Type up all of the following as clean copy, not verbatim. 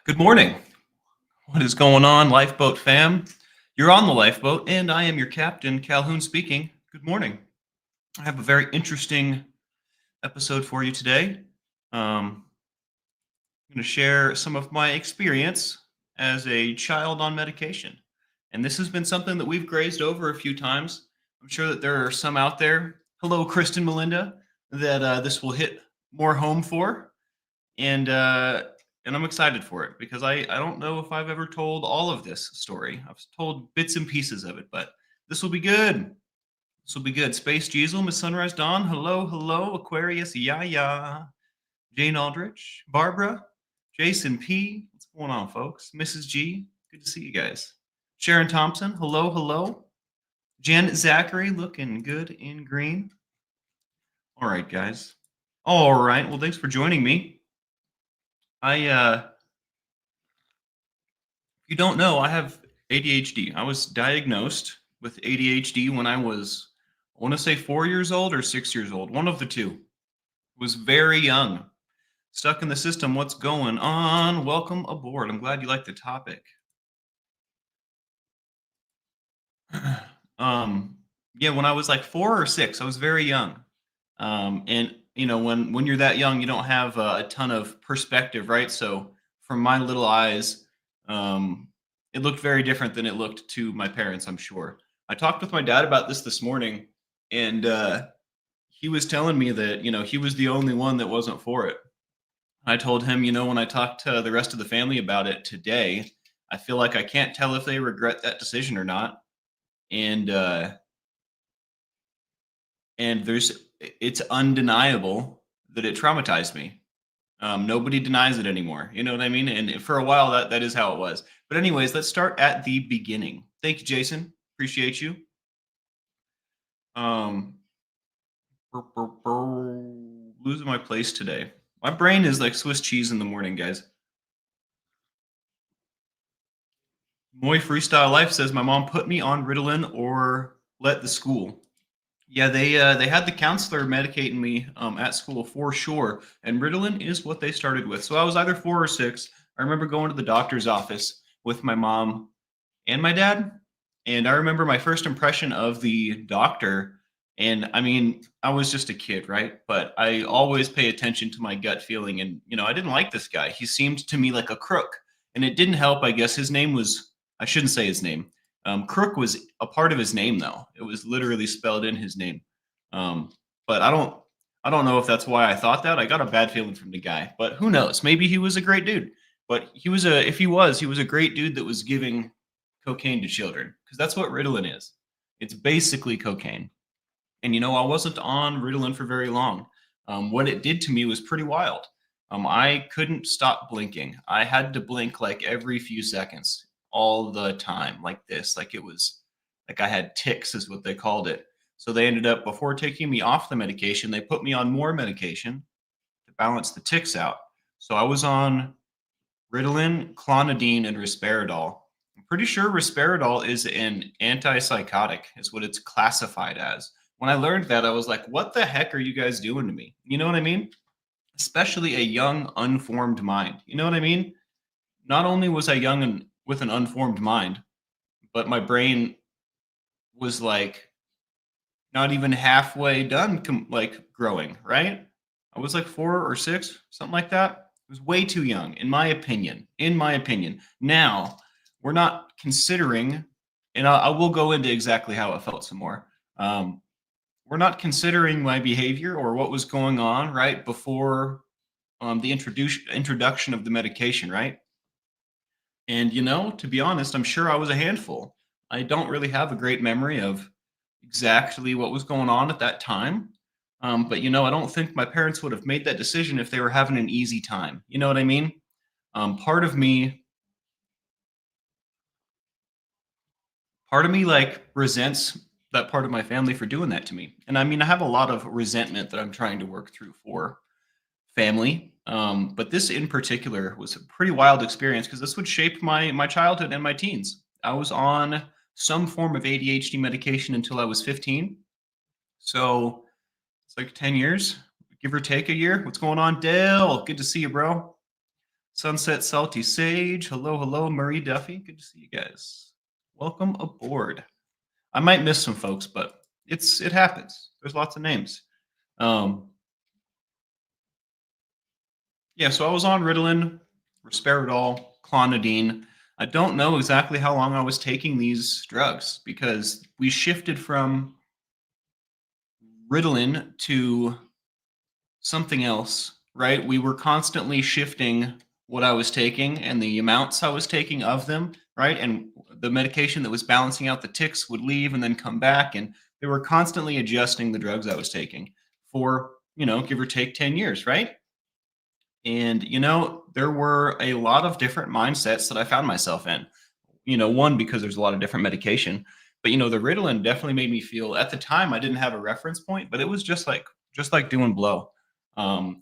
Good morning. What is going on, Lifeboat fam? You're on the lifeboat, and I am your captain, Calhoun speaking. Good morning. I have a very interesting episode for you today. I'm going to share some of my experience as a child on medication. And this has been something that we've grazed over a few times. I'm sure that there are some out there. Hello, Kristen Melinda, that this will hit more home for. And I'm excited for it because I don't know if I've ever told all of this story. I've told bits and pieces of it, but this will be good. This will be good. Space Diesel, Miss Sunrise Dawn, hello, Aquarius, yeah. Jane Aldrich, Barbara, Jason P. What's going on, folks? Mrs. G, good to see you guys. Sharon Thompson, hello. Jen Zachary, looking good in green. All right, guys. All right, well, thanks for joining me. If you don't know, I have ADHD. I was diagnosed with ADHD when I want to say 4 years old or 6 years old, one of the two. Was very young. Stuck in the system. What's going on? Welcome aboard. I'm glad you like the topic. Yeah, when I was like 4 or 6, I was very young. And you know, when you're that young, you don't have a ton of perspective, right? So from my little eyes, it looked very different than it looked to my parents, I'm sure. I talked with my dad about this morning, and he was telling me that, you know, he was the only one that wasn't for it. I told him, you know, when I talked to the rest of the family about it today, I feel like I can't tell if they regret that decision or not. And it's undeniable that it traumatized me. Nobody denies it anymore. You know what I mean? And for a while, that is how it was. But anyways, let's start at the beginning. Thank you, Jason. Appreciate you. Losing my place today. My brain is like Swiss cheese in the morning, guys. Moy Freestyle Life says my mom put me on Ritalin or let the school. Yeah, they had the counselor medicating me at school for sure, and Ritalin is what they started with. So I was either 4 or 6. I remember going to the doctor's office with my mom and my dad, and I remember my first impression of the doctor. And I mean, I was just a kid, right? But I always pay attention to my gut feeling, and you know, I didn't like this guy. He seemed to me like a crook, and it didn't help. I guess his name was, I shouldn't say his name. Crook was a part of his name, though. It was literally spelled in his name. But I don't know if that's why I thought that. I got a bad feeling from the guy, but who knows? Maybe he was a great dude. But if he was a great dude that was giving cocaine to children, because that's what Ritalin is. It's basically cocaine. And you know, I wasn't on Ritalin for very long. What it did to me was pretty wild. I couldn't stop blinking. I had to blink like every few seconds, all the time, like this. Like it was like I had tics, is what they called it. So they ended up, before taking me off the medication, they put me on more medication to balance the tics out. So I was on Ritalin, clonidine, and risperidol. I'm pretty sure risperidol is an antipsychotic, is what it's classified as. When I learned that, I was like, what the heck are you guys doing to me? You know what I mean? Especially a young, unformed mind. You know what I mean? Not only was I young and with an unformed mind, but my brain was like not even halfway done, like growing, right? I was like 4 or 6, something like that. It was way too young, in my opinion. In my opinion. Now, we're not considering, and I will go into exactly how it felt some more. We're not considering my behavior or what was going on right before the introduction of the medication, right? And you know, to be honest, I'm sure I was a handful. I don't really have a great memory of exactly what was going on at that time. But you know, I don't think my parents would have made that decision if they were having an easy time. You know what I mean? Part of me like resents that part of my family for doing that to me. And I mean, I have a lot of resentment that I'm trying to work through for family. But this in particular was a pretty wild experience because this would shape my childhood and my teens. I was on some form of ADHD medication until I was 15. So it's like 10 years, give or take a year. What's going on, Dale? Good to see you, bro. Sunset Salty Sage. Hello, hello, Murray Duffy. Good to see you guys. Welcome aboard. I might miss some folks, but it happens. There's lots of names. Um, yeah, so I was on Ritalin, Risperidol, Clonidine. I don't know exactly how long I was taking these drugs because we shifted from Ritalin to something else, right? We were constantly shifting what I was taking and the amounts I was taking of them, right? And the medication that was balancing out the ticks would leave and then come back. And they were constantly adjusting the drugs I was taking for, give or take 10 years, right? And, there were a lot of different mindsets that I found myself in. One, because there's a lot of different medication, but the Ritalin definitely made me feel at the time I didn't have a reference point, but it was just like doing blow.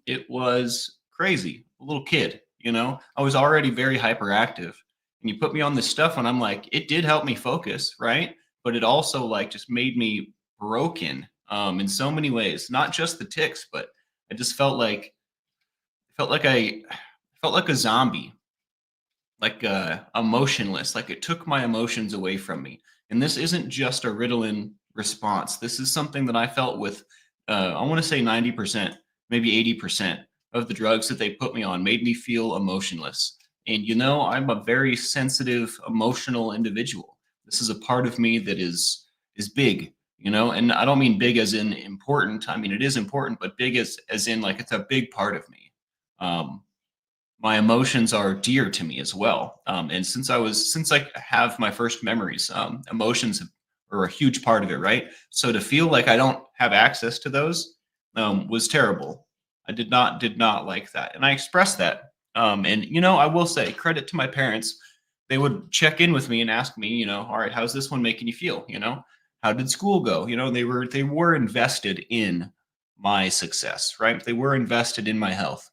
It was crazy. A little kid, I was already very hyperactive. And you put me on this stuff and I'm like, it did help me focus, right? But it also like just made me broken in so many ways, not just the ticks, but I just felt like a zombie, like emotionless, like it took my emotions away from me. And this isn't just a Ritalin response. This is something that I felt with, I want to say 90%, maybe 80% of the drugs that they put me on made me feel emotionless. And I'm a very sensitive, emotional individual. This is a part of me that is big, and I don't mean big as in important. I mean it is important, but big as in like it's a big part of me. Um, my emotions are dear to me as well. And since I have my first memories, emotions are a huge part of it, right? So to feel like I don't have access to those was terrible. I did not like that, and I expressed that. And I will say credit to my parents. They would check in with me and ask me, all right, how's this one making you feel? How did school go? They were invested in my success, right? They were invested in my health.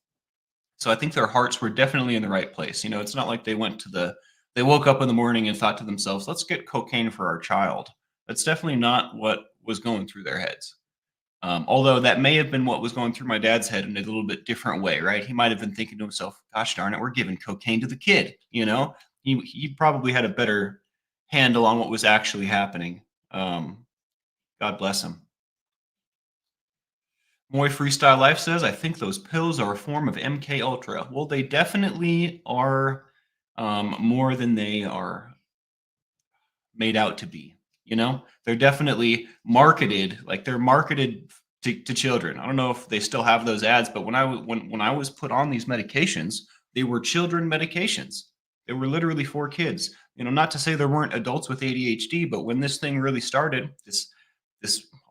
So I think their hearts were definitely in the right place. It's not like they woke up in the morning and thought to themselves, let's get cocaine for our child. That's definitely not what was going through their heads. Although that may have been what was going through my dad's head in a little bit different way, right? He might have been thinking to himself, gosh darn it, we're giving cocaine to the kid. He probably had a better handle on what was actually happening. God bless him. Moy Freestyle Life says, I think those pills are a form of MK Ultra. Well, they definitely are more than they are made out to be. They're definitely marketed, like they're marketed to children. I don't know if they still have those ads, but when I was put on these medications, they were children medications. They were literally for kids. Not to say there weren't adults with ADHD, but when this thing really started, this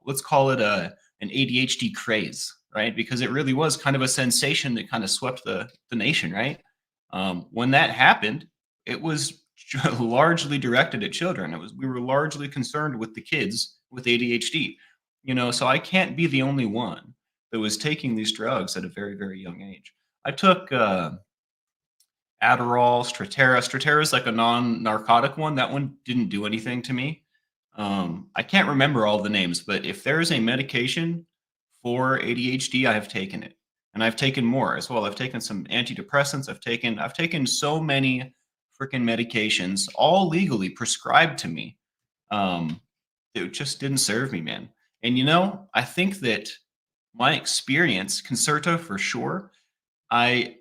let's call it an ADHD craze, right? Because it really was kind of a sensation that kind of swept the nation, right? When that happened, it was largely directed at children. We were largely concerned with the kids with ADHD, so I can't be the only one that was taking these drugs at a very, very young age. I took Adderall, Strattera. Strattera is like a non-narcotic one. That one didn't do anything to me. I can't remember all the names, but if there is a medication for ADHD, I have taken it, and I've taken more as well. I've taken some antidepressants. I've taken so many freaking medications, all legally prescribed to me. It just didn't serve me, man. And I think that my experience, Concerta for sure. I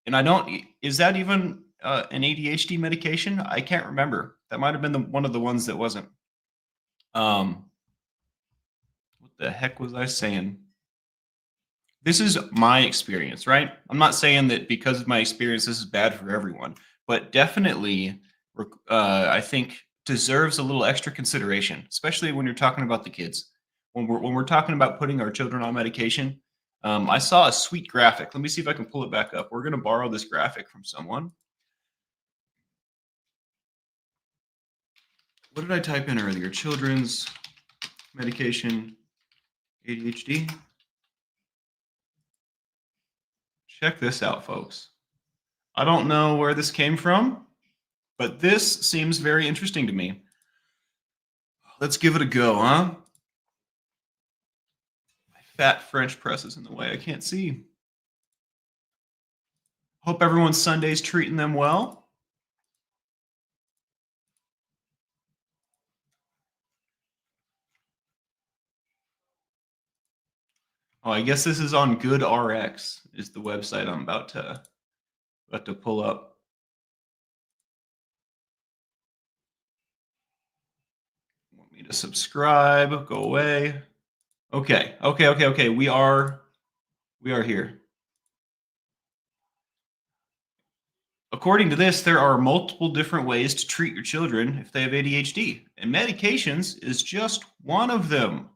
and I don't. Is that even an ADHD medication? I can't remember. That might have been one of the ones that wasn't. Um, what the heck was I saying? This is my experience, right? I'm not saying that because of my experience, this is bad for everyone, but definitely, I think deserves a little extra consideration, especially when you're talking about the kids. When we're talking about putting our children on medication, I saw a sweet graphic. Let me see if I can pull it back up. We're going to borrow this graphic from someone. What did I type in earlier? Children's medication, ADHD. Check this out, folks. I don't know where this came from, but this seems very interesting to me. Let's give it a go, huh? My fat French press is in the way. I can't see. Hope everyone's Sunday's treating them well. Oh, I guess this is on GoodRx is the website I'm about to pull up. Want me to subscribe? Go away. Okay. We are here. According to this, there are multiple different ways to treat your children if they have ADHD, and medications is just one of them.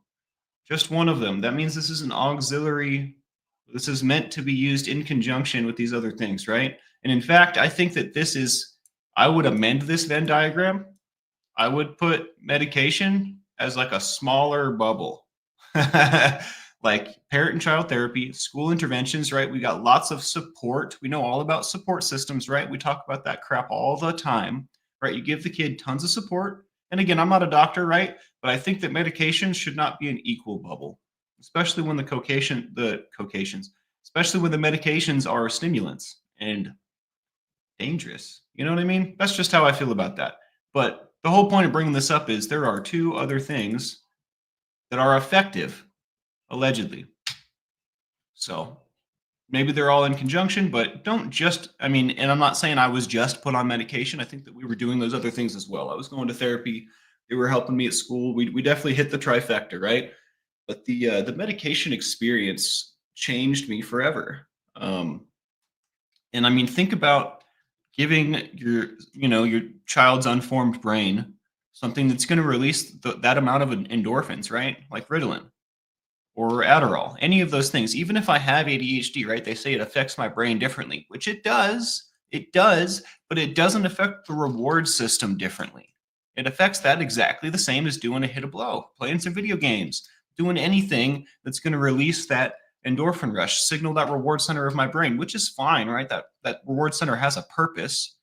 Just one of them. That means this is an auxiliary. This is meant to be used in conjunction with these other things, right? And in fact, I think that I would amend this Venn diagram. I would put medication as like a smaller bubble. Like parent and child therapy, school interventions, right? We got lots of support. We know all about support systems, right? We talk about that crap all the time, right? You give the kid tons of support. And again, I'm not a doctor, right? But I think that medication should not be an equal bubble, especially when especially when the medications are stimulants and dangerous. You know what I mean? That's just how I feel about that. But the whole point of bringing this up is there are two other things that are effective, allegedly. So maybe they're all in conjunction, but don't just, and I'm not saying I was just put on medication. I think that we were doing those other things as well. I was going to therapy. They were helping me at school. We definitely hit the trifecta, right? But the medication experience changed me forever. And think about giving your child's unformed brain something that's going to release that amount of endorphins, right? Like Ritalin or Adderall, any of those things. Even if I have ADHD, right? They say it affects my brain differently, which it does. It does, but it doesn't affect the reward system differently. It affects that exactly the same as doing a hit a blow, playing some video games, doing anything that's going to release that endorphin rush, signal that reward center of my brain, which is fine, right? That reward center has a purpose,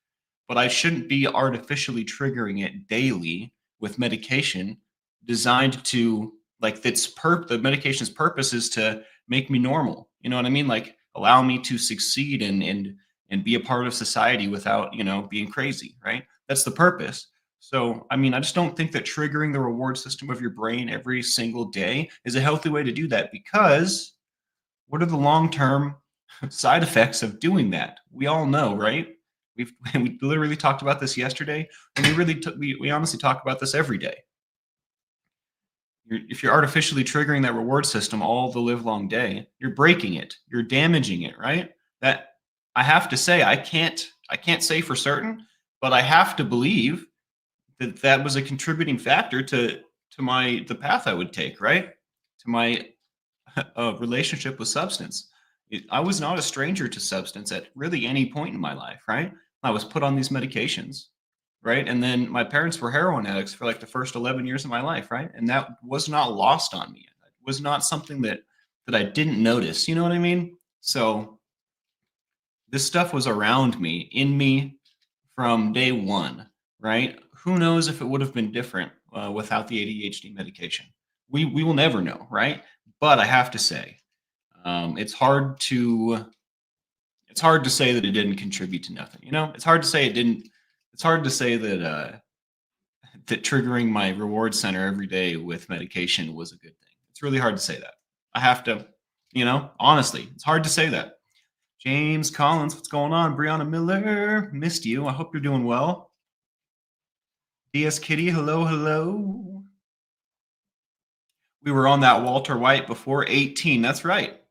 but I shouldn't be artificially triggering it daily with medication designed to the medication's purpose is to make me normal. You know what I mean? Like allow me to succeed and be a part of society without, being crazy, right? That's the purpose. So, I just don't think that triggering the reward system of your brain every single day is a healthy way to do that, because what are the long-term side effects of doing that? We all know, right? We literally talked about this yesterday, and we honestly talk about this every day. If you're artificially triggering that reward system all the live long day, you're breaking it, you're damaging it, right? That I have to say, I can't say for certain, but I have to believe that was a contributing factor to the path I would take, right? To my relationship with substance. I was not a stranger to substance at really any point in my life, right? I was put on these medications, right? And then my parents were heroin addicts for like the first 11 years of my life, right? And that was not lost on me. It was not something that I didn't notice. You know what I mean? So this stuff was around me, in me from day one, right? Who knows if it would have been different without the ADHD medication? We will never know, right? But I have to say, it's hard to say that it didn't contribute to nothing. It's hard to say it didn't. It's hard to say that that triggering my reward center every day with medication was a good thing. It's really hard to say that. I have to, honestly, it's hard to say that. James Collins, what's going on? Brianna Miller, missed you. I hope you're doing well. DS Kitty, hello. We were on that Walter White before 18. That's right.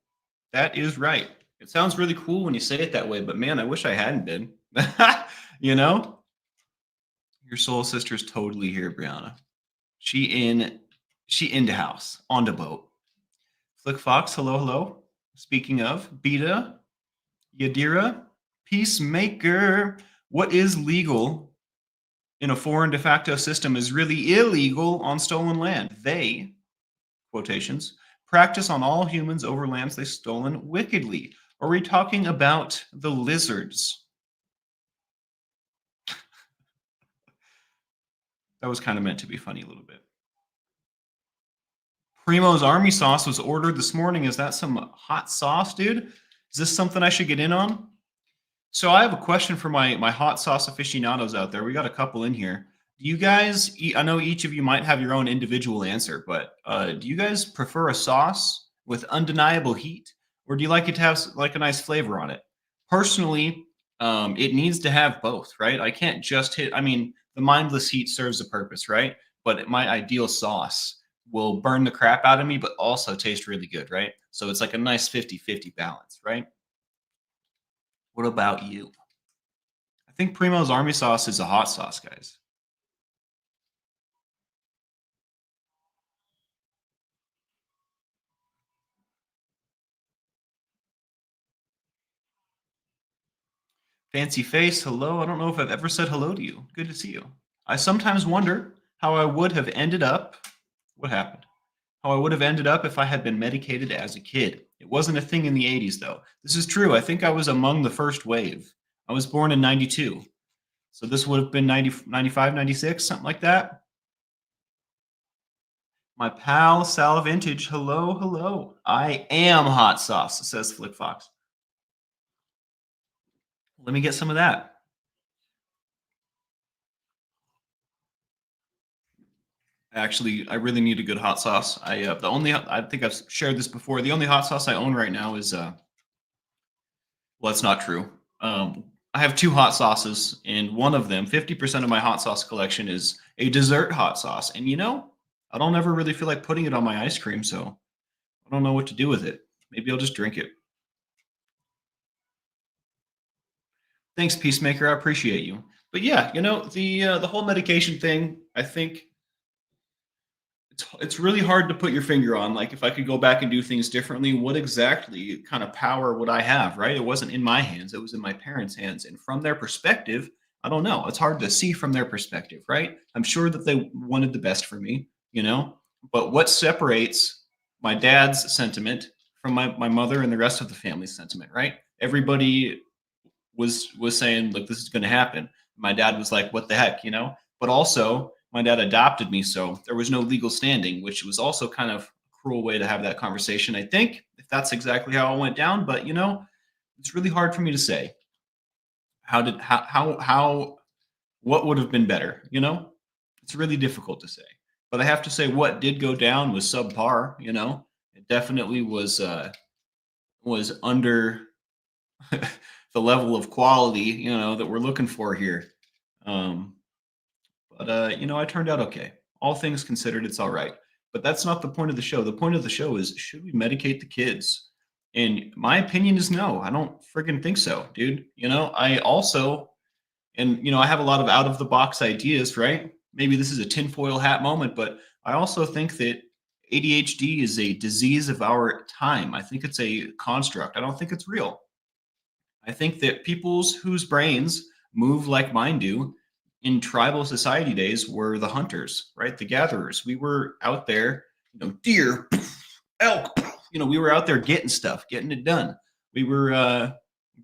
That is right. It sounds really cool when you say it that way, but man, I wish I hadn't been. Your soul sister's totally here, Brianna. She in the house, on the boat. Flick Fox, hello. Speaking of, Beta, Yadira, Peacemaker. What is legal in a foreign de facto system is really illegal on stolen land. They, quotations, practice on all humans over lands they've stolen wickedly. Are we talking about the lizards? That was kind of meant to be funny a little bit. Primo's Army Sauce was ordered this morning. Is that some hot sauce, dude? Is this something I should get in on? So I have a question for my hot sauce aficionados out there. We got a couple in here. Do you guys eat, I know each of you might have your own individual answer, but do you guys prefer a sauce with undeniable heat, or do you like it to have like a nice flavor on it? Personally, it needs to have both, right? I can't just hit, I mean, the mindless heat serves a purpose, right? But my ideal sauce will burn the crap out of me, but also taste really good, right? So it's like a nice 50-50 balance, right? What about you? I think Primo's Army Sauce is a hot sauce, guys. Fancy face, hello. I don't know if I've ever said hello to you. Good to see you. I sometimes wonder how I would have ended up. What happened? How I would have ended up if I had been medicated as a kid. It wasn't a thing in the 80s, though. This is true. I think I was among the first wave. I was born in 92. So this would have been 90, 95, 96, something like that. My pal Sal Vintage, hello, hello. I am hot sauce, says Flick Fox. Let me get some of that. Actually, I really need a good hot sauce. I think I've shared this before. The only hot sauce I own right now is well, that's not true. I have two hot sauces, and one of them, 50% of my hot sauce collection is a dessert hot sauce. And I don't ever really feel like putting it on my ice cream, so I don't know what to do with it. Maybe I'll just drink it. Thanks, Peacemaker. I appreciate you. But yeah, the whole medication thing, I think it's really hard to put your finger on. Like, if I could go back and do things differently, what exactly kind of power would I have, right? It wasn't in my hands, it was in my parents' hands. And from their perspective, I don't know. It's hard to see from their perspective, right? I'm sure that they wanted the best for me, but what separates my dad's sentiment from my mother and the rest of the family's sentiment, right? Everybody was saying, like, this is going to happen. My dad was like, what the heck. But also, my dad adopted me, so there was no legal standing, which was also kind of a cruel way to have that conversation, I think, if that's exactly how it went down. But it's really hard for me to say how what would have been better. It's really difficult to say. But I have to say, what did go down was subpar. It definitely was under the level of quality that we're looking for here. Um, but I turned out okay. All things considered, it's all right. But that's not the point of the show. The point of the show is, should we medicate the kids? And my opinion is no. I don't friggin' think so, dude. I also, and I have a lot of out of the box ideas, right? Maybe this is a tinfoil hat moment, but I also think that ADHD is a disease of our time. I think it's a construct. I don't think it's real. I think that people's whose brains move like mine do in tribal society days were the hunters, right? The gatherers. We were out there, deer, elk, we were out there getting stuff, getting it done. We were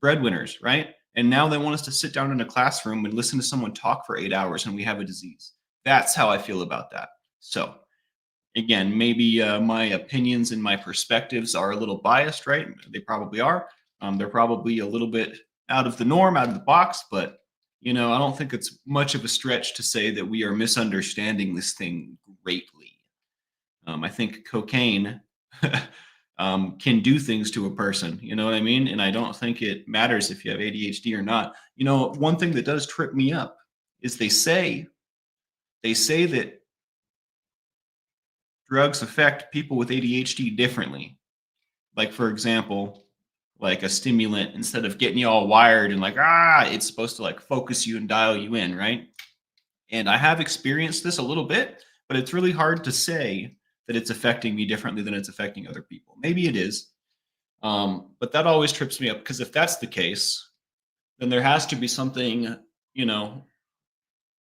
breadwinners, right? And now they want us to sit down in a classroom and listen to someone talk for 8 hours and we have a disease. That's how I feel about that. So, again, maybe my opinions and my perspectives are a little biased, right? They probably are. They're probably a little bit out of the norm, out of the box, but I don't think it's much of a stretch to say that we are misunderstanding this thing greatly. I think cocaine can do things to a person, you know what I mean? And I don't think it matters if you have ADHD or not. One thing that does trip me up is they say that drugs affect people with ADHD differently. Like, for example, like a stimulant, instead of getting you all wired and like, it's supposed to like focus you and dial you in, right? And I have experienced this a little bit, but it's really hard to say that it's affecting me differently than it's affecting other people. Maybe it is. But that always trips me up, because if that's the case, then there has to be something, there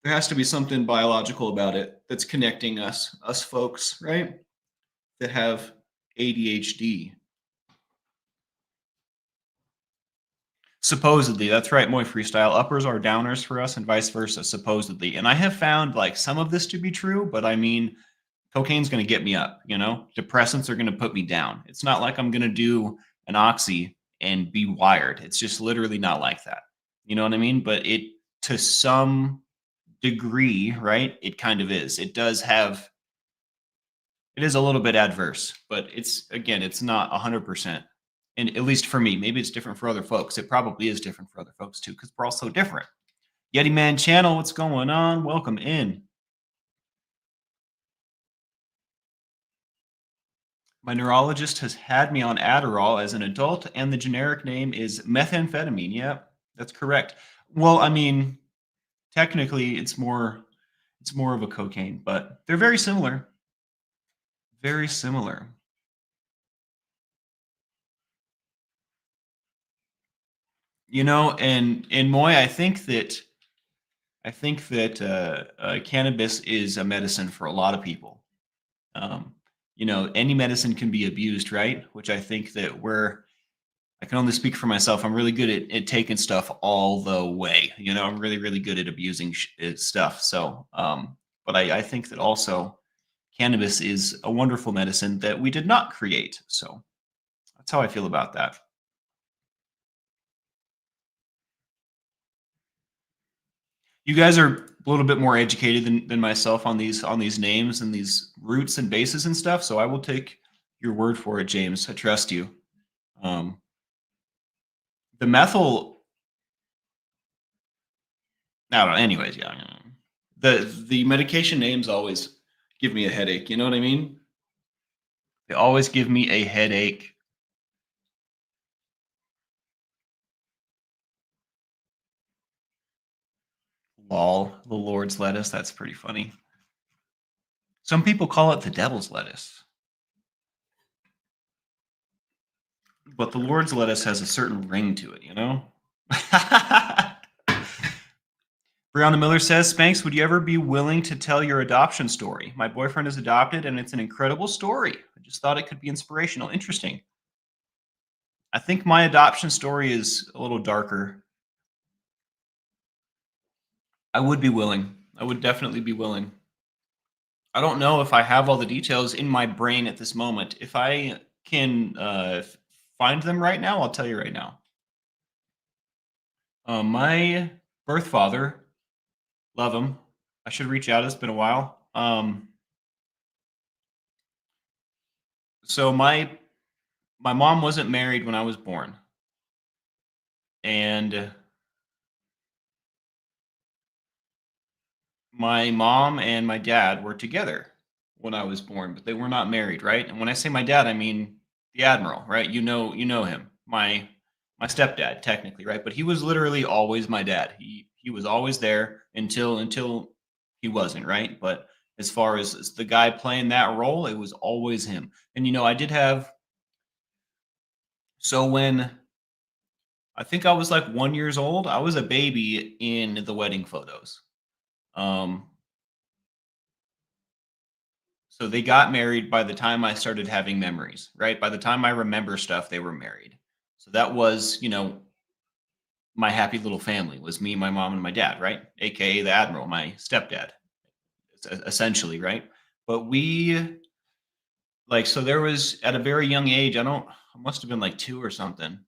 has to be something biological about it that's connecting us folks, right? That have ADHD. Supposedly, that's right, Moy Freestyle. Uppers are downers for us and vice versa, supposedly. And I have found like some of this to be true, but I mean, cocaine's going to get me up, Depressants are going to put me down. It's not like I'm going to do an oxy and be wired. It's just literally not like that. You know what I mean? But it, to some degree, right? It kind of is. It does have, it is a little bit adverse, but it's, again, it's not 100%. And at least for me, maybe it's different for other folks. It probably is different for other folks too, because we're all so different. Yeti Man Channel, what's going on? Welcome in. My neurologist has had me on Adderall as an adult, and the generic name is methamphetamine. Yep, that's correct. Well, I mean, technically, it's more of a cocaine, but they're very similar. Very similar. You know, and Moy, I think that cannabis is a medicine for a lot of people. Um, you know, any medicine can be abused, right? Which I think that I can only speak for myself. I'm really good at taking stuff all the way. You know, I'm really, really good at abusing stuff. So, but I think that also cannabis is a wonderful medicine that we did not create. So that's how I feel about that. You guys are a little bit more educated than myself on these names and these roots and bases and stuff. So I will take your word for it, James. I trust you. Um, the methyl, I don't know. Anyways, yeah. The medication names always give me a headache. You know what I mean? They always give me a headache. Lol, the Lord's lettuce. That's pretty funny. Some people call it the devil's lettuce, but the Lord's lettuce has a certain ring to it, you know? Brianna Miller says, Spanx, would you ever be willing to tell your adoption story? My boyfriend is adopted and it's an incredible story. I just thought it could be inspirational. Interesting. I think my adoption story is a little darker. I would be willing. I would definitely be willing. I don't know if I have all the details in my brain at this moment. If I can find them right now, I'll tell you right now. My birth father, love him. I should reach out. It's been a while. So my mom wasn't married when I was born, and my mom and my dad were together when I was born, but they were not married, right? And when I say my dad, I mean the admiral, right? You know him, my stepdad, technically, right? But he was literally always my dad. He was always there until he wasn't, right? But as far as the guy playing that role, it was always him. And you know, I did have, so when I think I was like 1 years old, I was a baby in the wedding photos. Um, So they got married by the time I started having memories, right? By the time I remember stuff, they were married. So that was, you know, my happy little family was me, my mom, and my dad, right? AKA the Admiral, my stepdad, essentially, right? But we, like, so there was at a very young age, I must have been like 2 or something.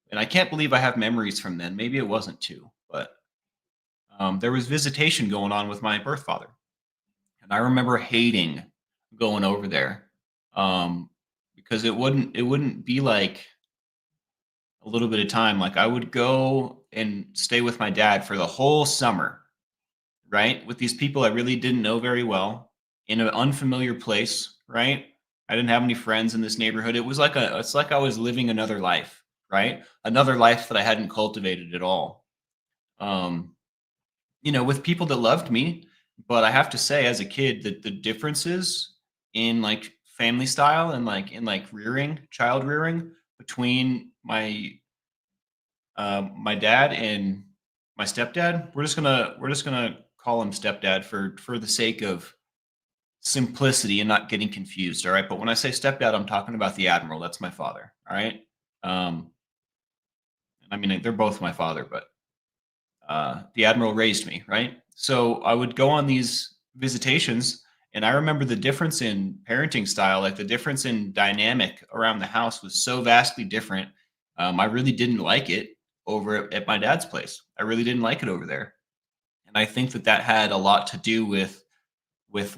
And I can't believe I have memories from then. Maybe it wasn't 2, but there was visitation going on with my birth father. And I remember hating going over there, um, because it wouldn't be like a little bit of time. Like I would go and stay with my dad for the whole summer, right? With these people I really didn't know very well in an unfamiliar place, right? I didn't have any friends in this neighborhood. It's like I was living another life, right? Another life that I hadn't cultivated at all. Um, you know, with people that loved me. But I have to say, as a kid, that the differences in like family style and like in like rearing, child rearing between my dad and my stepdad, we're just gonna call him stepdad for the sake of simplicity and not getting confused. All right. But when I say stepdad, I'm talking about the admiral. That's my father. All right. Um, I mean, they're both my father, but the admiral raised me, right? So I would go on these visitations, and I remember the difference in parenting style, like the difference in dynamic around the house was so vastly different. I really didn't like it. over at my dad's place. I really didn't like it over there. And I think that that had a lot to do with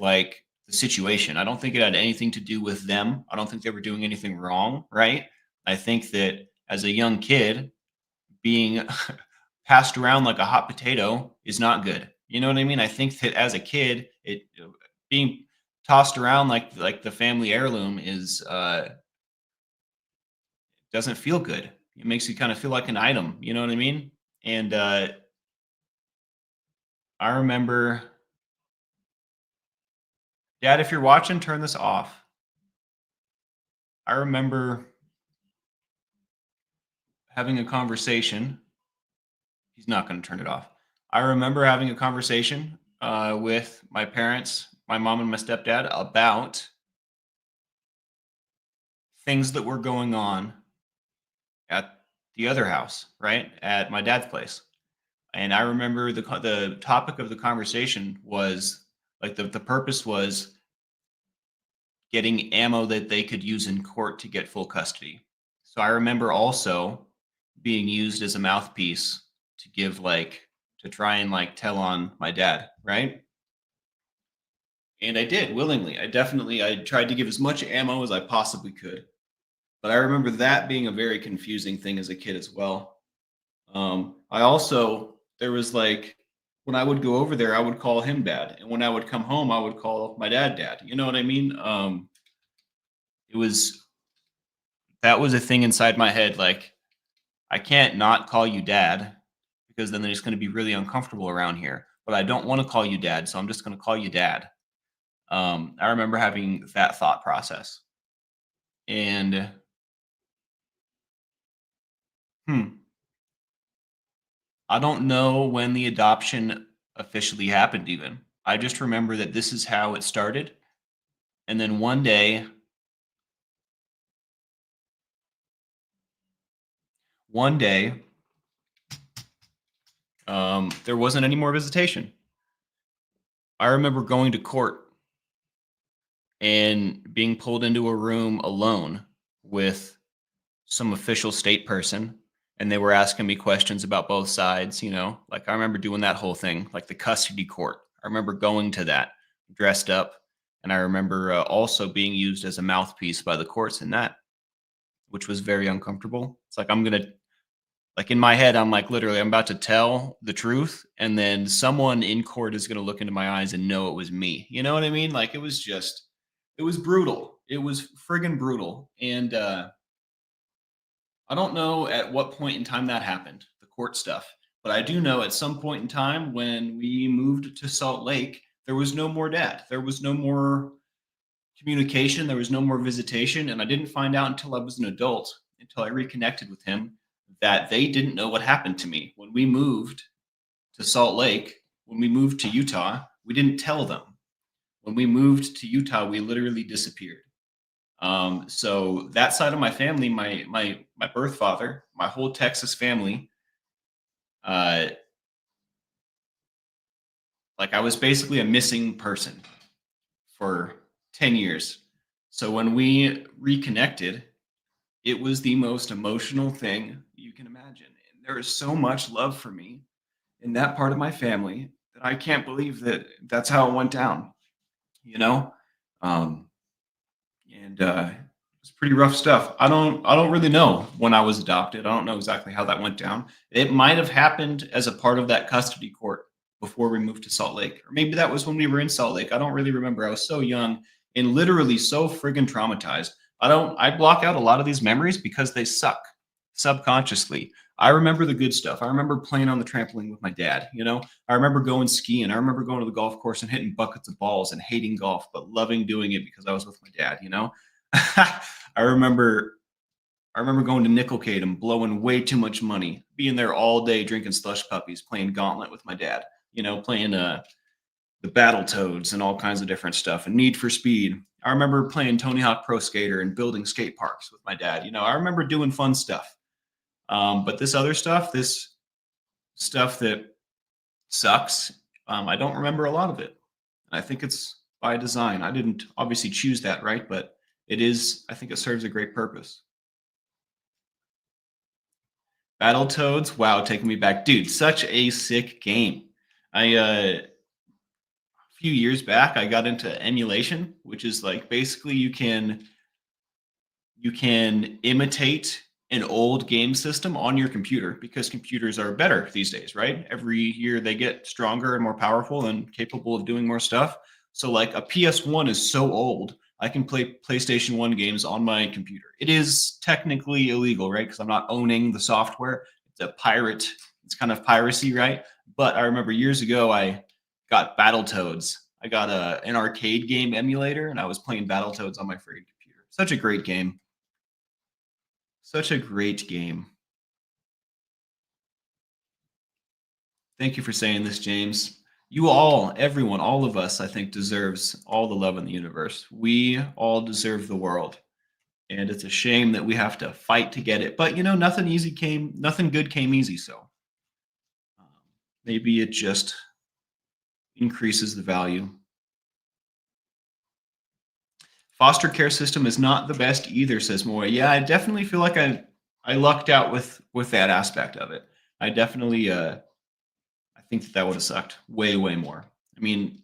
like the situation. I don't think it had anything to do with them. I don't think they were doing anything wrong, right? I think that as a young kid, being passed around like a hot potato is not good. You know what I mean? I think that as a kid, it being tossed around like the family heirloom is doesn't feel good. It makes you kind of feel like an item. You know what I mean? And I remember, Dad, if you're watching, turn this off. I remember having a conversation. He's not going to turn it off. I remember having a conversation with my parents, my mom and my stepdad, about things that were going on at the other house, right? At my dad's place. And I remember the topic of the conversation was like the purpose was getting ammo that they could use in court to get full custody. So I remember also being used as a mouthpiece to give like to try and like tell on my dad, right? And I did willingly. I tried to give as much ammo as I possibly could. But I remember that being a very confusing thing as a kid as well. I also there was like when I would go over there, I would call him dad, and when I would come home, I would call my dad dad. You know what I mean? It was that was a thing inside my head. Like I can't not call you dad because then they're just going to be really uncomfortable around here. But I don't want to call you dad, so I'm just going to call you dad. I remember having that thought process, and hmm, I don't know when the adoption officially happened. Even I just remember that this is how it started, and then one day, there wasn't any more visitation. I remember going to court and being pulled into a room alone with some official state person, and they were asking me questions about both sides. Like I remember doing that whole thing, like the custody court. I remember going to that dressed up, and I remember also being used as a mouthpiece by the courts in that, which was very uncomfortable. It's like I'm gonna like in my head, I'm like literally I'm about to tell the truth, and then someone in court is gonna look into my eyes and know it was me. You know what I mean? Like it was brutal. It was friggin' brutal. And I don't know at what point in time that happened, the court stuff, but I do know at some point in time when we moved to Salt Lake, there was no more dad. There was no more communication. There was no more visitation. And I didn't find out until I was an adult, until I reconnected with him, that they didn't know what happened to me. When we moved to Salt Lake, when we moved to Utah, we didn't tell them. When we moved to Utah, we literally disappeared. So that side of my family, my birth father, my whole Texas family, uh, like I was basically a missing person for 10 years. So when we reconnected, it was the most emotional thing you can imagine. And there is so much love for me in that part of my family that I can't believe that that's how it went down, you know? Um, and it's pretty rough stuff. I don't really know when I was adopted. I don't know exactly how that went down. It might have happened as a part of that custody court before we moved to Salt Lake, or maybe that was when we were in Salt Lake. I don't really remember. I was so young and literally so friggin' traumatized. I block out a lot of these memories because they suck subconsciously. I remember the good stuff. I remember playing on the trampoline with my dad. I remember going skiing. I remember going to the golf course and hitting buckets of balls and hating golf, but loving doing it because I was with my dad. I remember I remember going to Nickelcade and blowing way too much money, being there all day drinking slush puppies, playing Gauntlet with my dad, playing the Battle Toads and all kinds of different stuff and Need for Speed. I remember playing Tony Hawk Pro Skater and building skate parks with my dad. I remember doing fun stuff. But this stuff that sucks, I don't remember a lot of it. And I think it's by design. I didn't obviously choose that, right? But I think it serves a great purpose. Battletoads, wow, taking me back. Dude, such a sick game. A few years back I got into emulation, which is like basically you can imitate an old game system on your computer because computers are better these days, right? Every year they get stronger and more powerful and capable of doing more stuff. So like a PS1 is so old, I can play PlayStation 1 games on my computer. It is technically illegal, right? Because I'm not owning the software. It's a pirate. It's kind of piracy, right? But I remember years ago I got Battletoads. I got an arcade game emulator and I was playing Battletoads on my free computer. Such a great game. Such a great game. Thank you for saying this, James. You all, everyone, all of us, I think, deserves all the love in the universe. We all deserve the world. And it's a shame that we have to fight to get it. But, nothing good came easy. So um, maybe it just increases the value. Foster care system is not the best either, says Moy. Yeah, I definitely feel like I lucked out with that aspect of it. I definitely I think that would have sucked way more. I mean,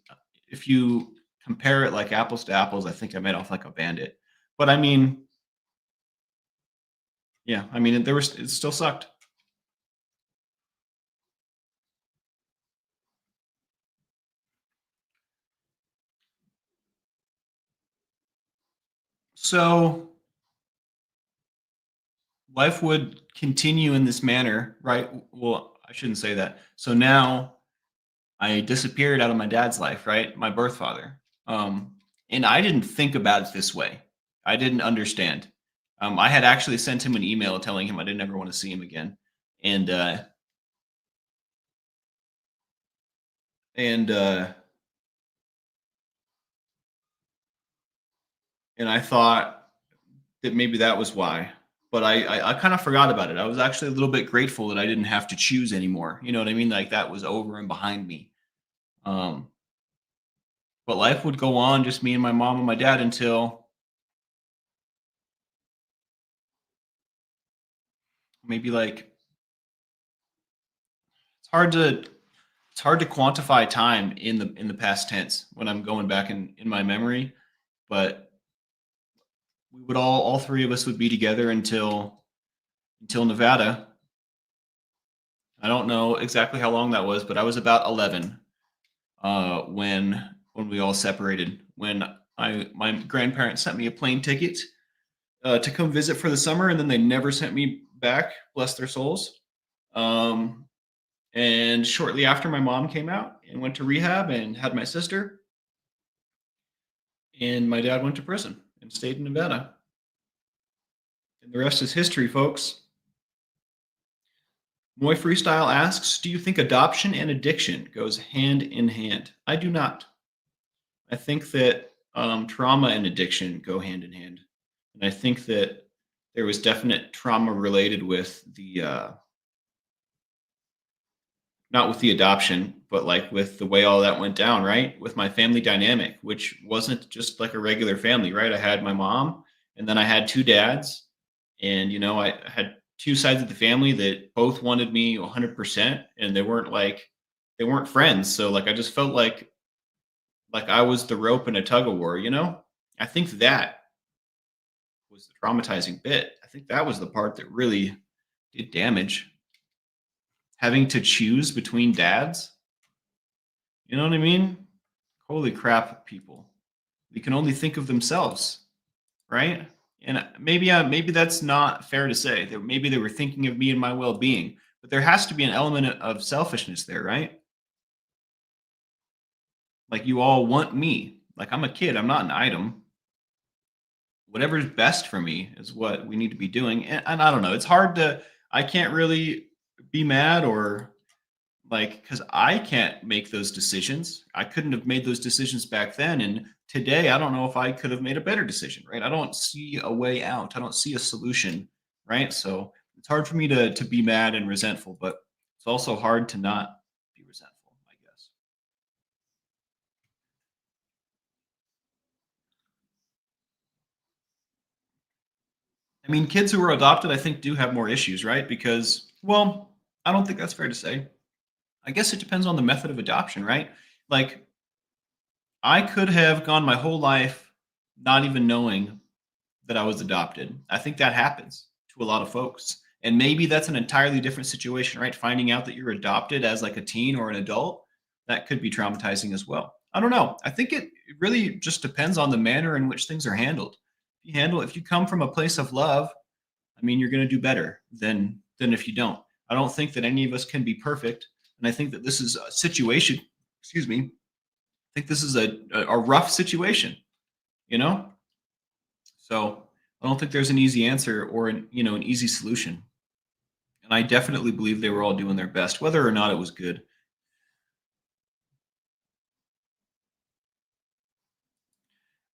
if you compare it like apples to apples, I think I made off like a bandit. But I mean, yeah, I mean, it still sucked. So life would continue in this manner, right? Well, I shouldn't say that. So now I disappeared out of my dad's life, right? My birth father. And I didn't think about it this way. I didn't understand. I had actually sent him an email telling him I didn't ever want to see him again. And and uh and I thought that maybe that was why. But I kind of forgot about it. I was actually a little bit grateful that I didn't have to choose anymore. You know what I mean? Like that was over and behind me. Um, but life would go on, just me and my mom and my dad until maybe like it's hard to it's hard to quantify time in the past tense when I'm going back in my memory. But we would all three of us would be together until Nevada. I don't know exactly how long that was, but I was about 11 when we all separated. When my grandparents sent me a plane ticket to come visit for the summer, and then they never sent me back. Bless their souls. Um, and shortly after, my mom came out and went to rehab and had my sister, and my dad went to prison and stayed in Nevada. And the rest is history, folks. Moy Freestyle asks, do you think adoption and addiction goes hand in hand? I do not. I think that trauma and addiction go hand in hand, and I think that there was definite trauma related with the not with the adoption, but like with the way all that went down, right? With my family dynamic, which wasn't just like a regular family, right? I had my mom, and then I had two dads, and I had two sides of the family that both wanted me 100%, and they weren't friends. So like I just felt like I was the rope in a tug of war. I think that was the traumatizing bit. I think that was the part that really did damage. Having to choose between dads, you know what I mean? Holy crap, people. They can only think of themselves, right? And maybe that's not fair to say. That maybe they were thinking of me and my well-being, but there has to be an element of selfishness there, right? Like you all want me. Like I'm a kid, I'm not an item. Whatever's best for me is what we need to be doing. And I don't know, it's hard to, I can't really be mad or like, because I can't make those decisions. I couldn't have made those decisions back then. And today, I don't know if I could have made a better decision, right? I don't see a way out. I don't see a solution, right? So it's hard for me to be mad and resentful, but it's also hard to not be resentful, I guess. I mean, kids who are adopted, I think, do have more issues, right? Because Well, I don't think that's fair to say. I guess it depends on the method of adoption, right? Like, I could have gone my whole life not even knowing that I was adopted. I think that happens to a lot of folks. And maybe that's an entirely different situation, right? Finding out that you're adopted as like a teen or an adult, that could be traumatizing as well. I don't know. I think it really just depends on the manner in which things are handled. If you come from a place of love, I mean, you're going to do better than if you don't. I don't think that any of us can be perfect, and I think that this is a situation. Excuse me. I think this is a rough situation. You know, so I don't think there's an easy answer or an easy solution. And I definitely believe they were all doing their best, whether or not it was good.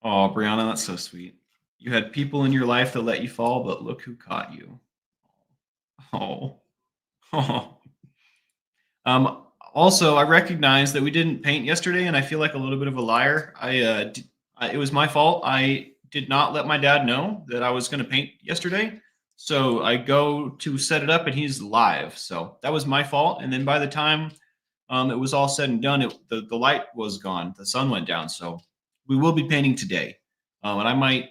Oh, Brianna, that's so sweet. You had people in your life that let you fall, but look who caught you. Oh, oh. Also, I recognize that we didn't paint yesterday, and I feel like a little bit of a liar. It was my fault. I did not let my dad know that I was going to paint yesterday. So I go to set it up, and he's live. So that was my fault. And then by the time it was all said and done, the light was gone. The sun went down. So we will be painting today, and I might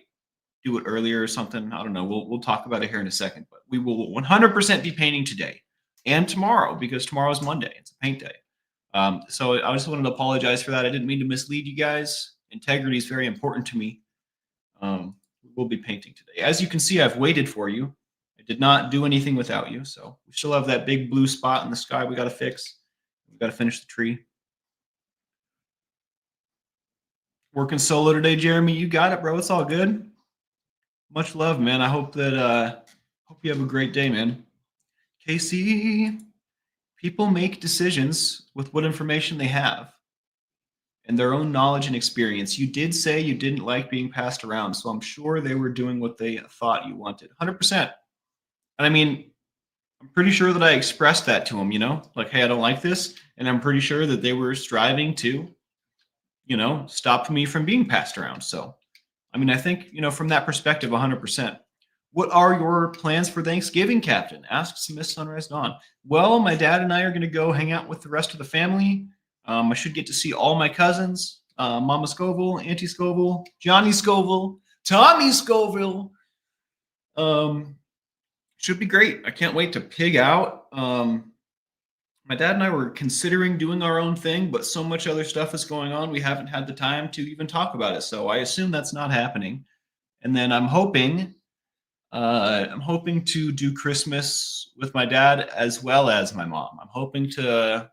do it earlier or something. I don't know. We'll talk about it here in a second, but we will 100% be painting today and tomorrow because tomorrow is Monday. It's a paint day. So I just wanted to apologize for that. I didn't mean to mislead you guys. Integrity is very important to me. We'll be painting today. As you can see, I've waited for you. I did not do anything without you. So we still have that big blue spot in the sky we got to fix. We got to finish the tree. Working solo today, Jeremy. You got it, bro. It's all good. Much love, man. I hope you have a great day, man. Casey, people make decisions with what information they have and their own knowledge and experience. You did say you didn't like being passed around, so I'm sure they were doing what they thought you wanted. 100%. And I mean, I'm pretty sure that I expressed that to them, like, hey, I don't like this. And I'm pretty sure that they were striving to, stop me from being passed around. So, I mean, I think, from that perspective, 100%. What are your plans for Thanksgiving, Captain? Asks Miss Sunrise Dawn. Well, my dad and I are going to go hang out with the rest of the family. I should get to see all my cousins, Mama Scoville, Auntie Scoville, Johnny Scoville, Tommy Scoville. Should be great. I can't wait to pig out. My dad and I were considering doing our own thing, but so much other stuff is going on, we haven't had the time to even talk about it. So I assume that's not happening. And then I'm hoping to do Christmas with my dad as well as my mom. I'm hoping to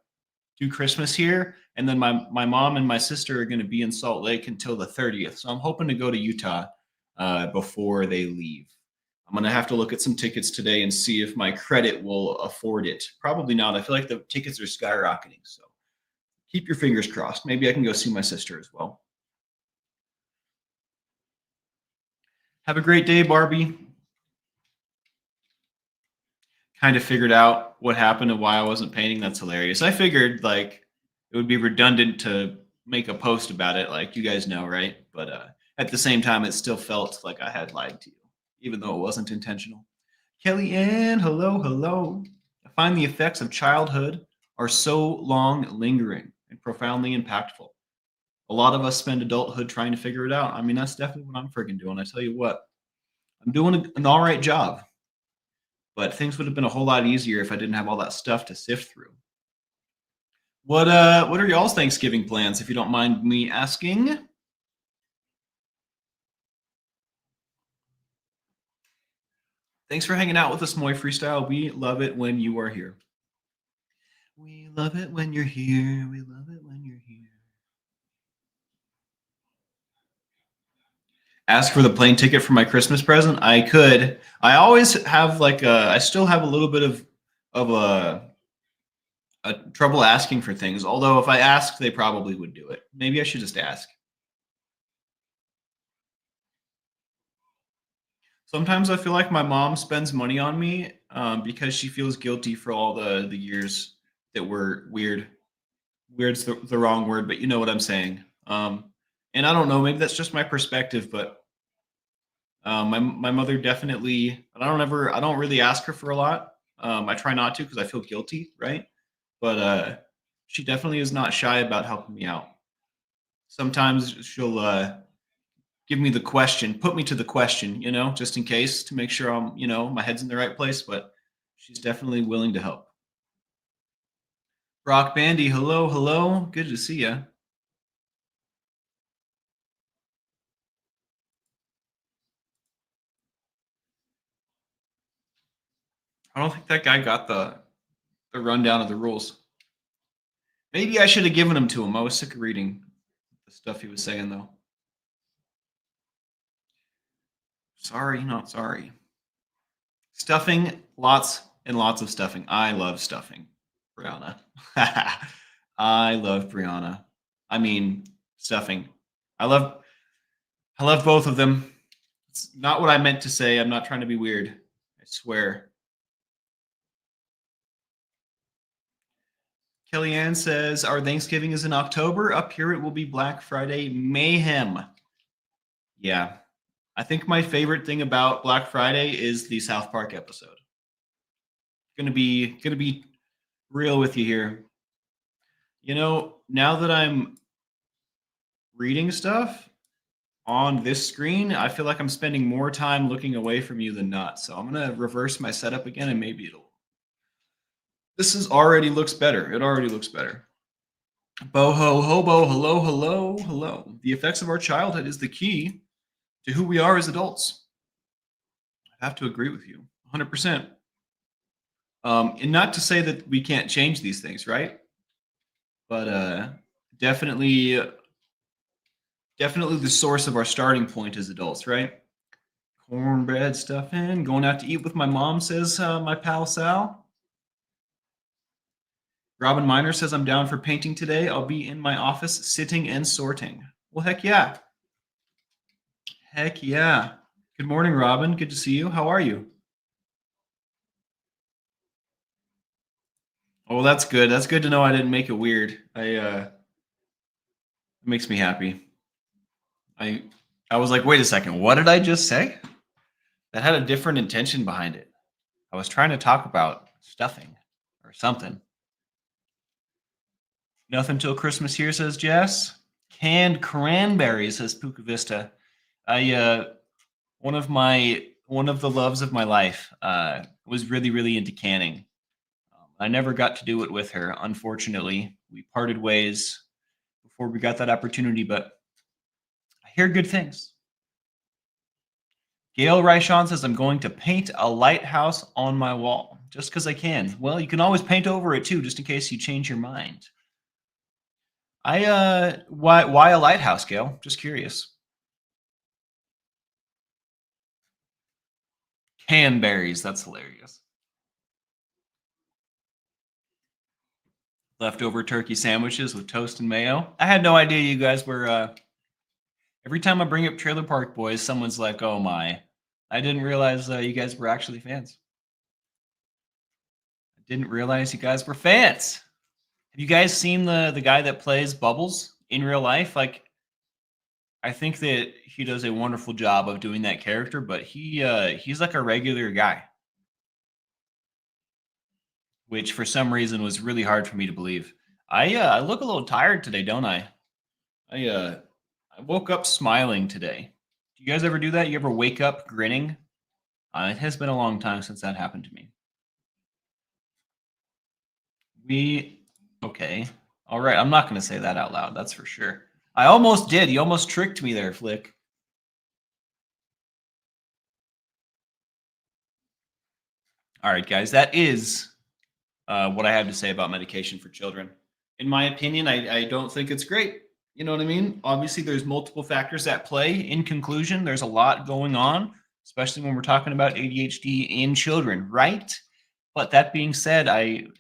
do Christmas here, and then my mom and my sister are going to be in Salt Lake until the 30th. So I'm hoping to go to Utah before they leave. I'm going to have to look at some tickets today and see if my credit will afford it. Probably not. I feel like the tickets are skyrocketing. So keep your fingers crossed. Maybe I can go see my sister as well. Have a great day, Barbie. Kind of figured out what happened and why I wasn't painting. That's hilarious. I figured like it would be redundant to make a post about it, like you guys know, right? But at the same time, it still felt like I had lied to you, even though it wasn't intentional. Kelly Ann, hello, hello. I find the effects of childhood are so long lingering and profoundly impactful. A lot of us spend adulthood trying to figure it out. I mean, that's definitely what I'm freaking doing. I tell you what, I'm doing an all right job, but things would have been a whole lot easier if I didn't have all that stuff to sift through. What are y'all's Thanksgiving plans, if you don't mind me asking? Thanks for hanging out with us, Moy Freestyle. We love it when you are here. We love it when you're here. We love it when you're here. Ask for the plane ticket for my Christmas present. I could. I always have I still have a little bit of a trouble asking for things. Although if I asked, they probably would do it. Maybe I should just ask. Sometimes I feel like my mom spends money on me because she feels guilty for all the years that were weird. Weird's the wrong word, but you know what I'm saying. And I don't know, maybe that's just my perspective, but my mother definitely. I don't really ask her for a lot, I try not to because I feel guilty, right? But she definitely is not shy about helping me out. Sometimes she'll give me the question, put me to the question, just in case to make sure my head's in the right place. But she's definitely willing to help. Rock Bandy, hello, hello. Good to see you. I don't think that guy got the rundown of the rules. Maybe I should have given them to him. I was sick of reading the stuff he was saying, though. Sorry, not sorry. Stuffing, lots and lots of stuffing. I love stuffing, Brianna. I love Brianna. I mean, stuffing. I love both of them. It's not what I meant to say. I'm not trying to be weird. I swear. Kellyanne says, our Thanksgiving is in October. Up here, it will be Black Friday mayhem. Yeah. I think my favorite thing about Black Friday is the South Park episode. Gonna be real with you here. Now that I'm reading stuff on this screen, I feel like I'm spending more time looking away from you than not. So I'm gonna reverse my setup again, and maybe already looks better. It already looks better. Boho hobo, hello, hello, hello. The effects of our childhood is the key to who we are as adults. I have to agree with you 100%. And not to say that we can't change these things, right? But definitely the source of our starting point as adults, right? Cornbread stuffing, going out to eat with my mom, says my pal Sal. Robin Miner says, I'm down for painting today. I'll be in my office sitting and sorting. Well, heck yeah. Heck yeah. Good morning, Robin. Good to see you. How are you? Oh, that's good. That's good to know I didn't make it weird. It makes me happy. I was like, wait a second, what did I just say? That had a different intention behind it. I was trying to talk about stuffing or something. Nothing till Christmas here, says Jess. Canned cranberries, says Puka Vista. One of the loves of my life was really into canning. I never got to do it with her. Unfortunately, we parted ways before we got that opportunity, but I hear good things. Gail Ryshon says, I'm going to paint a lighthouse on my wall just because I can. Well, you can always paint over it too, just in case you change your mind. Why a lighthouse, Gail? Just curious. Canberries, that's hilarious. Leftover turkey sandwiches with toast and mayo. I had no idea you guys were. Every time I bring up Trailer Park Boys, someone's like, "Oh my!" I didn't realize you guys were actually fans. I didn't realize you guys were fans. Have you guys seen the guy that plays Bubbles in real life? Like, I think that he does a wonderful job of doing that character, but he's like a regular guy, which for some reason was really hard for me to believe. I look a little tired today, don't I? I woke up smiling today. Do you guys ever do that? You ever wake up grinning? It has been a long time since that happened to me. Okay. All right. I'm not going to say that out loud. That's for sure. I almost did. You almost tricked me there, Flick. All right, guys. That is what I have to say about medication for children. In my opinion, I don't think it's great. You know what I mean? Obviously, there's multiple factors at play. In conclusion, there's a lot going on, especially when we're talking about ADHD in children, right? But that being said,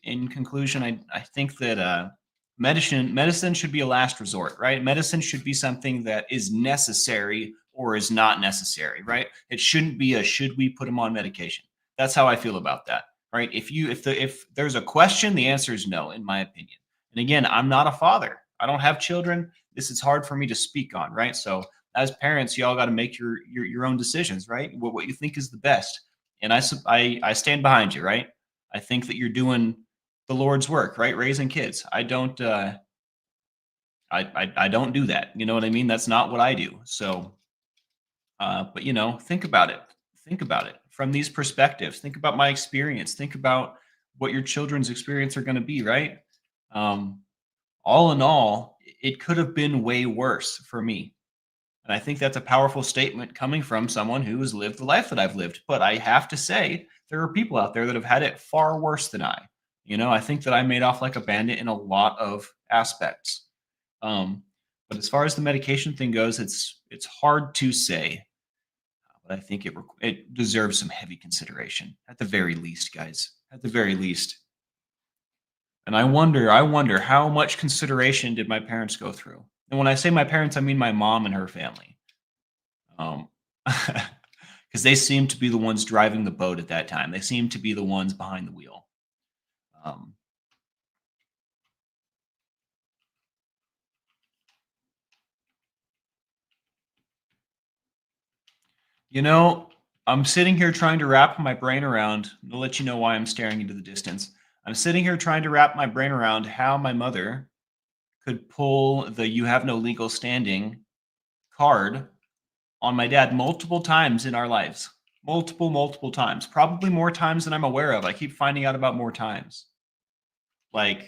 in conclusion, I think that medicine should be a last resort, right? Medicine should be something that is necessary or is not necessary, right? It shouldn't be a should we put them on medication. That's how I feel about that, right? If there's a question, the answer is no, in my opinion. And again, I'm not a father. I don't have children. This is hard for me to speak on, right? So as parents, y'all got to make your own decisions, right? What you think is the best, and I stand behind you, right? I think that you're doing the Lord's work, right? Raising kids. I don't do that. You know what I mean? That's not what I do. So, but think about it. Think about it from these perspectives. Think about my experience. Think about what your children's experience are going to be, right? Um, all in all, it could have been way worse for me. And I think that's a powerful statement coming from someone who has lived the life that I've lived. But I have to say, there are people out there that have had it far worse than I. I think that I made off like a bandit in a lot of aspects. Um, but as far as the medication thing goes, it's hard to say. But I think it deserves some heavy consideration at the very least, guys. At the very least. And I wonder how much consideration did my parents go through? And when I say my parents, I mean my mom and her family. Because they seemed to be the ones driving the boat at that time. They seemed to be the ones behind the wheel. Um, you know, I'm sitting here trying to wrap my brain around. I'll let you know why I'm staring into the distance. I'm sitting here trying to wrap my brain around how my mother could pull the "you have no legal standing" card on my dad multiple times in our lives. Multiple times. Probably more times than I'm aware of. I keep finding out about more times. Like, I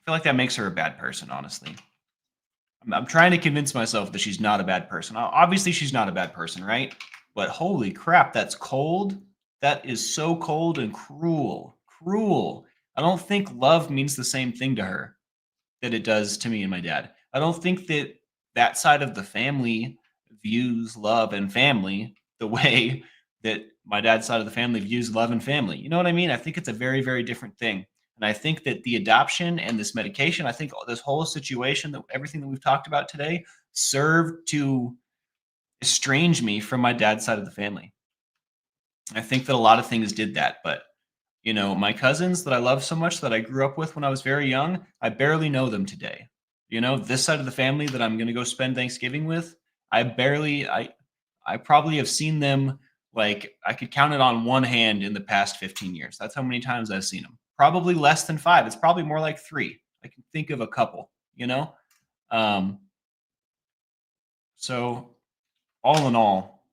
feel like that makes her a bad person, honestly. I'm trying to convince myself that she's not a bad person. Obviously, she's not a bad person, right? But holy crap, that's cold. That is so cold and cruel. Cruel. I don't think love means the same thing to her that it does to me and my dad. I don't think that that side of the family views love and family the way that my dad's side of the family views love and family. You know what I mean? I think it's a very, very different thing. And I think that the adoption and this medication, I think this whole situation, that everything that we've talked about today, served to estrange me from my dad's side of the family. I think that a lot of things did that, but my cousins that I love so much that I grew up with when I was very young, I barely know them today. This side of the family that I'm going to go spend Thanksgiving with, I probably have seen them, like, I could count it on one hand in the past 15 years. That's how many times I've seen them. Probably less than 5. It's probably more like 3. I can think of a couple, Um, so all in all,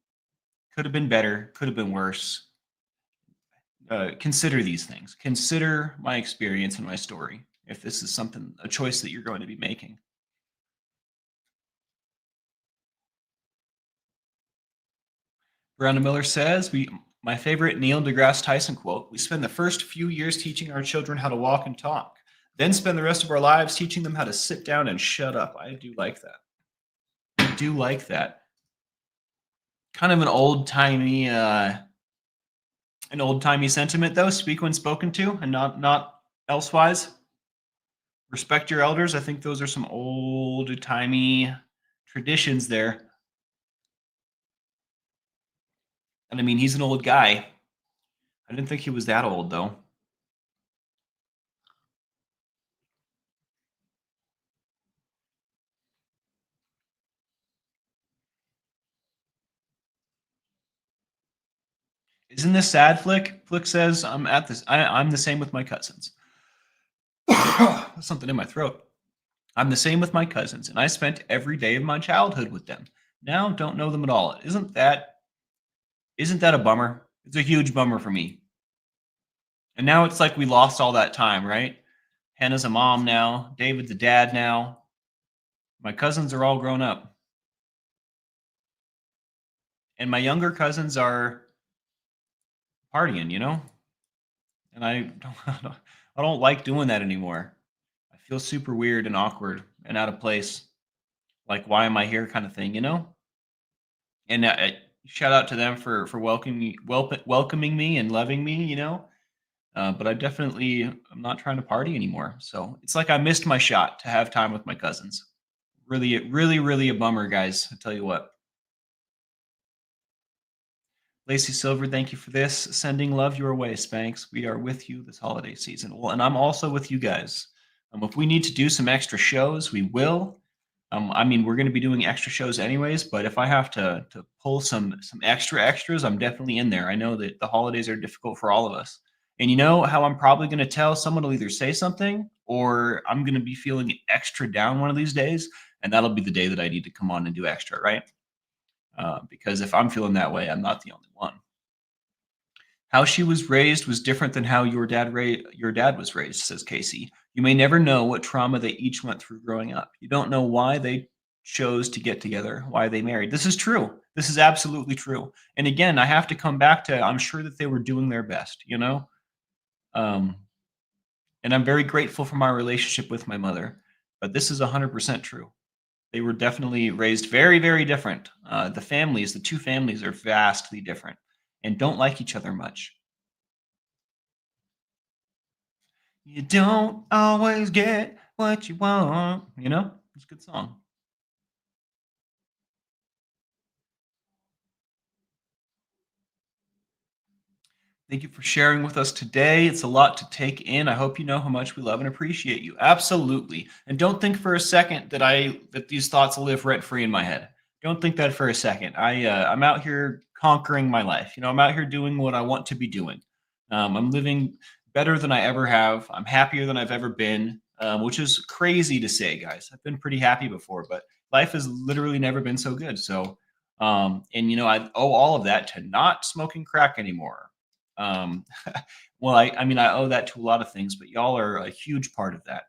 could have been better, could have been worse. Consider these things. Consider my experience and my story if this is a choice that you're going to be making. Brandon Miller says, my favorite Neil deGrasse Tyson quote, "We spend the first few years teaching our children how to walk and talk, then spend the rest of our lives teaching them how to sit down and shut up." I do like that. I do like that. Kind of an old-timey sentiment, though. Speak when spoken to, and not elsewise. Respect your elders. I think those are some old-timey traditions there. And I mean, he's an old guy. I didn't think he was that old, though. Isn't this sad, Flick? Flick says, I'm the same with my cousins. Something in my throat. I'm the same with my cousins, and I spent every day of my childhood with them. Now don't know them at all. Isn't that a bummer? It's a huge bummer for me. And now it's like we lost all that time, right? Hannah's a mom now. David's a dad now. My cousins are all grown up. And my younger cousins are partying, And I don't like doing that anymore. I feel super weird and awkward and out of place. Like, why am I here kind of thing, And shout out to them for welcoming me and loving me, But I'm not trying to party anymore. So it's like I missed my shot to have time with my cousins. Really, really, really a bummer, guys. I tell you what. Lacey Silver, thank you for this. Sending love your way, Spanx. We are with you this holiday season. Well, and I'm also with you guys. If we need to do some extra shows, we will. I mean, we're going to be doing extra shows anyways, but if I have to pull some extra extras, I'm definitely in there. I know that the holidays are difficult for all of us. And you know how I'm probably going to tell someone to either say something or I'm going to be feeling extra down one of these days, and that'll be the day that I need to come on and do extra, right? Because if I'm feeling that way, I'm not the only one. How she was raised was different than how your dad was raised, says Casey. You may never know what trauma they each went through growing up. You don't know why they chose to get together, why they married. This is true. This is absolutely true. And again, I have to come back to I'm sure that they were doing their best, you know? Um, and I'm very grateful for my relationship with my mother. But this is 100% true. They were definitely raised very, very different. The two families are vastly different and don't like each other much. You don't always get what you want. You know, it's a good song. Thank you for sharing with us today. It's a lot to take in. I hope you know how much we love and appreciate you. Absolutely. And don't think for a second that these thoughts live rent free in my head. Don't think that for a second. I'm out here conquering my life. You know, I'm out here doing what I want to be doing. I'm living better than I ever have. I'm happier than I've ever been, which is crazy to say, guys. I've been pretty happy before, but life has literally never been so good. So, and you know, I owe all of that to not smoking crack anymore. um, well, I mean, I owe that to a lot of things, but y'all are a huge part of that.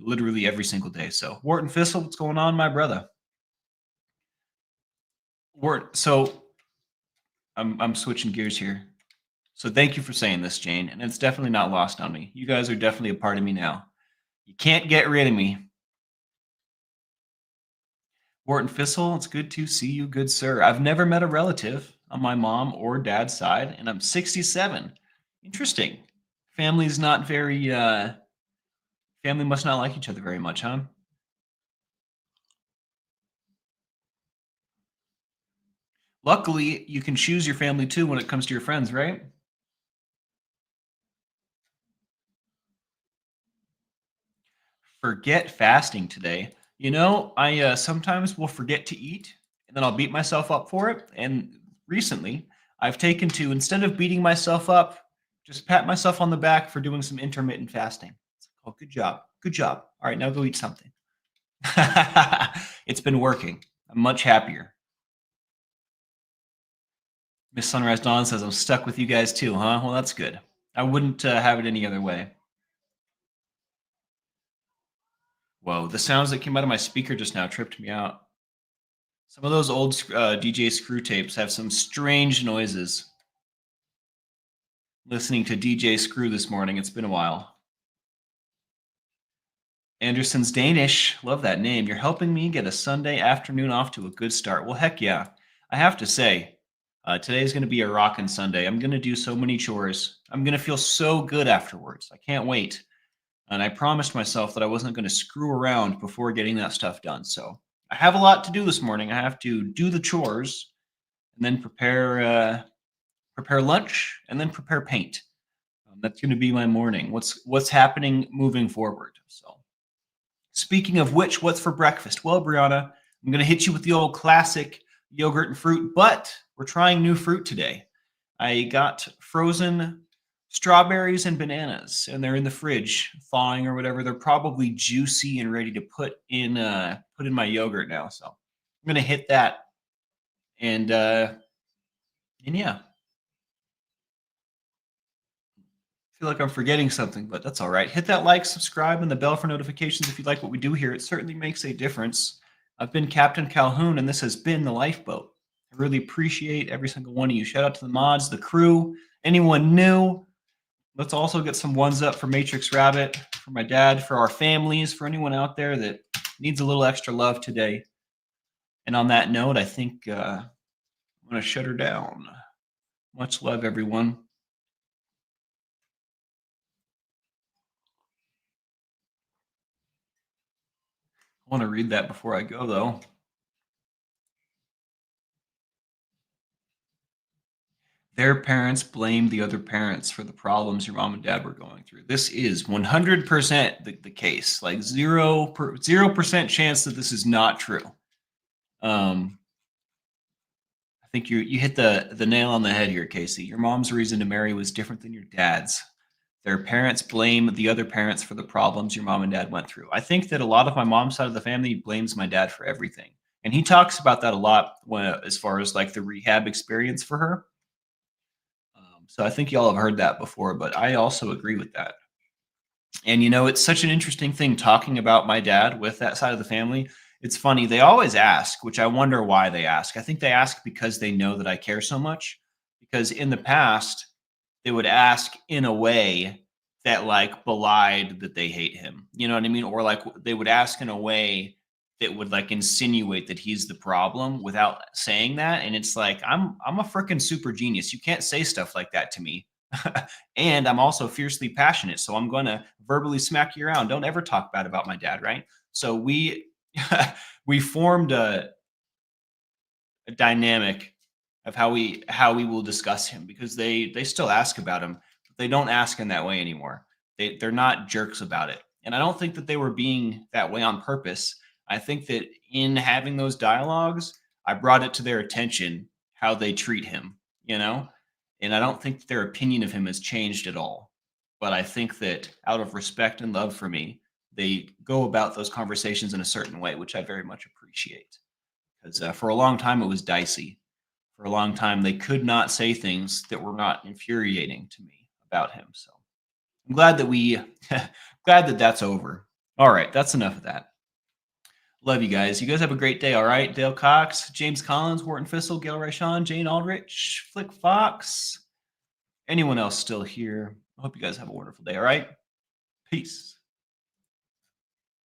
Literally every single day. So, Wharton Fissel, what's going on, my brother? So I'm switching gears here. So thank you for saying this, Jane, and it's definitely not lost on me. You guys are definitely a part of me now. You can't get rid of me. Wharton Fissel, it's good to see you, good sir. I've never met a relative on my mom or dad's side, and I'm 67. Interesting. Family's not very family must not like each other very much, huh? Luckily, you can choose your family too when it comes to your friends, right? Forget fasting today. You know, I sometimes will forget to eat and then I'll beat myself up for it. And recently, I've taken to, instead of beating myself up, just pat myself on the back for doing some intermittent fasting. It's like, oh, good job. Good job. All right, now go eat something. It's been working. I'm much happier. Miss Sunrise Dawn says, I'm stuck with you guys too, huh? Well, that's good. I wouldn't have it any other way. Whoa, the sounds that came out of my speaker just now tripped me out. Some of those old DJ screw tapes have some strange noises. Listening to DJ Screw this morning, it's been a while. Anderson's Danish, love that name. You're helping me get a Sunday afternoon off to a good start. Well, heck yeah. I have to say, today's going to be a rockin' Sunday. I'm going to do so many chores. I'm going to feel so good afterwards. I can't wait. And I promised myself that I wasn't going to screw around before getting that stuff done. So I have a lot to do this morning. I have to do the chores and then prepare lunch and then prepare paint. That's going to be my morning. What's happening moving forward? So speaking of which, what's for breakfast? Well, Brianna, I'm going to hit you with the old classic yogurt and fruit, but we're trying new fruit today. I got frozen strawberries and bananas, and they're in the fridge, thawing or whatever. They're probably juicy and ready to put in my yogurt now. So I'm gonna hit that, and yeah, feel like I'm forgetting something, but that's all right. Hit that like, subscribe, and the bell for notifications if you like what we do here. It certainly makes a difference. I've been Captain Calhoun, and this has been the Lifeboat. I really appreciate every single one of you. Shout out to the mods, the crew, anyone new. Let's also get some ones up for Matrix Rabbit, for my dad, for our families, for anyone out there that needs a little extra love today. And on that note, I think I'm going to shut her down. Much love, everyone. I want to read that before I go, though. Their parents blamed the other parents for the problems your mom and dad were going through. This is 100% the case. Like 0% chance that this is not true. I think you hit the nail on the head here, Casey. Your mom's reason to marry was different than your dad's. Their parents blame the other parents for the problems your mom and dad went through. I think that a lot of my mom's side of the family blames my dad for everything. And he talks about that a lot as far as like the rehab experience for her. So I think y'all have heard that before, but I also agree with that. And it's such an interesting thing talking about my dad with that side of the family. It's funny. They always ask, which I wonder why they ask. I think they ask because they know that I care so much. Because in the past, they would ask in a way that like belied that they hate him. You know what I mean? Or like they would ask in a way that would like insinuate that he's the problem without saying that. And it's like, I'm a freaking super genius. You can't say stuff like that to me. And I'm also fiercely passionate. So I'm going to verbally smack you around. Don't ever talk bad about my dad. Right. So we, we formed a dynamic of how we will discuss him, because they still ask about him, but they don't ask in that way anymore. They're not jerks about it. And I don't think that they were being that way on purpose. I think that in having those dialogues, I brought it to their attention how they treat him, and I don't think that their opinion of him has changed at all. But I think that out of respect and love for me, they go about those conversations in a certain way, which I very much appreciate. Because for a long time, it was dicey. For a long time, they could not say things that were not infuriating to me about him. So I'm glad that glad that that's over. All right, that's enough of that. Love you guys. You guys have a great day. All right, Dale Cox, James Collins, Wharton Fissel, Gail Rayshon, Jane Aldrich, Flick Fox. Anyone else still here? I hope you guys have a wonderful day. All right, peace.